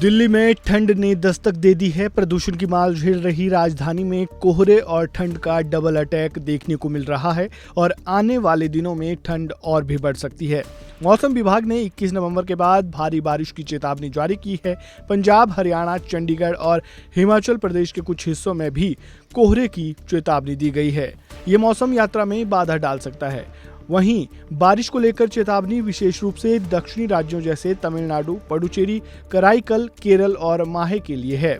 दिल्ली में ठंड ने दस्तक दे दी है। प्रदूषण की मार झेल रही राजधानी में कोहरे और ठंड का डबल अटैक देखने को मिल रहा है और आने वाले दिनों में ठंड और भी बढ़ सकती है। मौसम विभाग ने 21 नवंबर के बाद भारी बारिश की चेतावनी जारी की है। पंजाब, हरियाणा, चंडीगढ़ और हिमाचल प्रदेश के कुछ हिस्सों में भी कोहरे की चेतावनी दी गई है। ये मौसम यात्रा में बाधा डाल सकता है। वहीं बारिश को लेकर चेतावनी विशेष रूप से दक्षिणी राज्यों जैसे तमिलनाडु, पुडुचेरी, कराईकल, केरल और माहे के लिए है।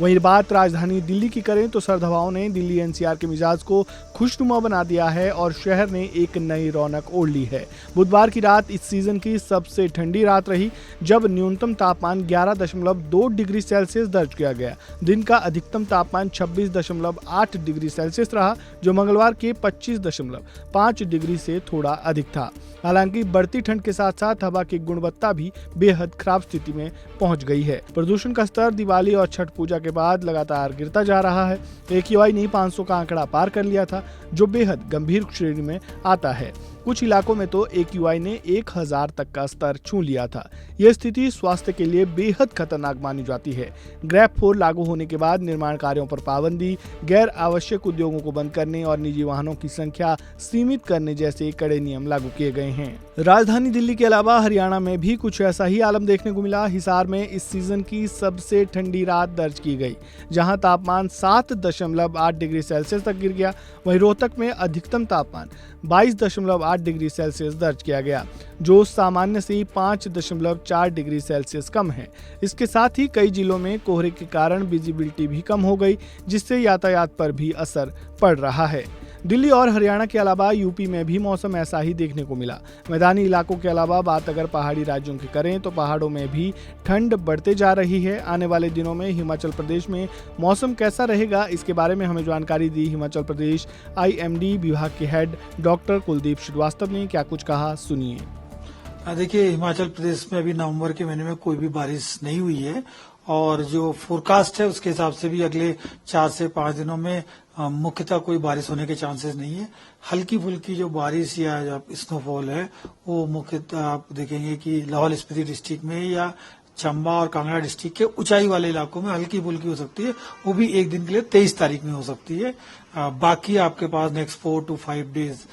वहीं बात राजधानी दिल्ली की करें तो सर्द हवाओं ने दिल्ली एनसीआर के मिजाज को खुशनुमा बना दिया है और शहर ने एक नई रौनक ओढ़ ली है। बुधवार की रात इस सीजन की सबसे ठंडी रात रही, जब न्यूनतम तापमान 11.2 डिग्री सेल्सियस दर्ज किया गया। दिन का अधिकतम तापमान 26.8 डिग्री सेल्सियस रहा, जो मंगलवार के 25.5 डिग्री से थोड़ा अधिक था। हालांकि बढ़ती ठंड के साथ साथ हवा की गुणवत्ता भी बेहद खराब स्थिति में पहुंच गई है। प्रदूषण का स्तर दिवाली और छठ पूजा के बाद लगातार गिरता जा रहा है। AQI ने 500 का आंकड़ा पार कर लिया था, जो बेहद गंभीर श्रेणी में आता है। कुछ इलाकों में तो AQI ने 1000 तक का स्तर छू लिया था। यह स्थिति स्वास्थ्य के लिए बेहद खतरनाक मानी जाती है। ग्रैप 4 लागू होने के बाद निर्माण कार्यों पर पाबंदी, गैर आवश्यक उद्योगों को बंद करने और निजी वाहनों की संख्या सीमित करने जैसे कड़े नियम लागू किए गए हैं। राजधानी दिल्ली के अलावा हरियाणा में भी कुछ ऐसा ही आलम देखने को मिला। हिसार में इस सीजन की सबसे ठंडी रात दर्ज की गई, जहां तापमान 7.8 डिग्री सेल्सियस तक गिर गया। वहीं रोहतक में अधिकतम तापमान 22.8 डिग्री सेल्सियस दर्ज किया गया, जो सामान्य से 5.4 डिग्री सेल्सियस कम है। इसके साथ ही कई जिलों में कोहरे के कारण विजिबिलिटी भी कम हो गई, जिससे यातायात पर भी असर पड़ रहा है। दिल्ली और हरियाणा के अलावा यूपी में भी मौसम ऐसा ही देखने को मिला। मैदानी इलाकों के अलावा बात अगर पहाड़ी राज्यों की करें तो पहाड़ों में भी ठंड बढ़ते जा रही है। आने वाले दिनों में हिमाचल प्रदेश में मौसम कैसा रहेगा, इसके बारे में हमें जानकारी दी हिमाचल प्रदेश IMD विभाग के हेड डॉक्टर कुलदीप श्रीवास्तव ने। क्या कुछ कहा, सुनिए। देखिए, हिमाचल प्रदेश में अभी नवंबर के महीने में कोई भी बारिश नहीं हुई है और जो फोरकास्ट है उसके हिसाब से भी अगले 4 से 5 दिनों में मुख्यतः कोई बारिश होने के चांसेस नहीं है। हल्की फुल्की जो बारिश या जो स्नोफॉल है वो मुख्यतः आप देखेंगे कि लाहौल स्पीति डिस्ट्रिक्ट में या चंबा और कांगड़ा डिस्ट्रिक्ट के ऊंचाई वाले इलाकों में हल्की फुल्की हो सकती है। वो भी एक दिन के लिए 23 तारीख में हो सकती है। बाकी आपके पास नेक्स्ट 4 to 5 डेज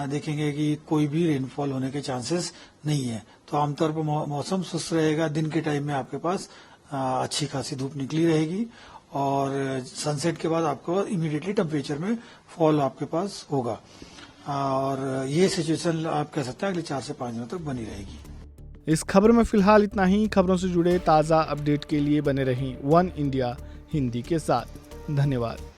देखेंगे कि कोई भी रेनफॉल होने के चांसेस नहीं है। तो आमतौर पर मौसम शुष्क रहेगा। दिन के टाइम में आपके पास अच्छी खासी धूप निकली रहेगी और सनसेट के बाद आपको इमीडिएटली टेम्परेचर में फॉल आपके पास होगा और ये सिचुएशन आप कह सकते हैं अगले 4 से 5 दिनों तक बनी रहेगी। इस खबर में फिलहाल इतना ही। खबरों से जुड़े ताज़ा अपडेट के लिए बने रहें वन इंडिया हिंदी के साथ। धन्यवाद।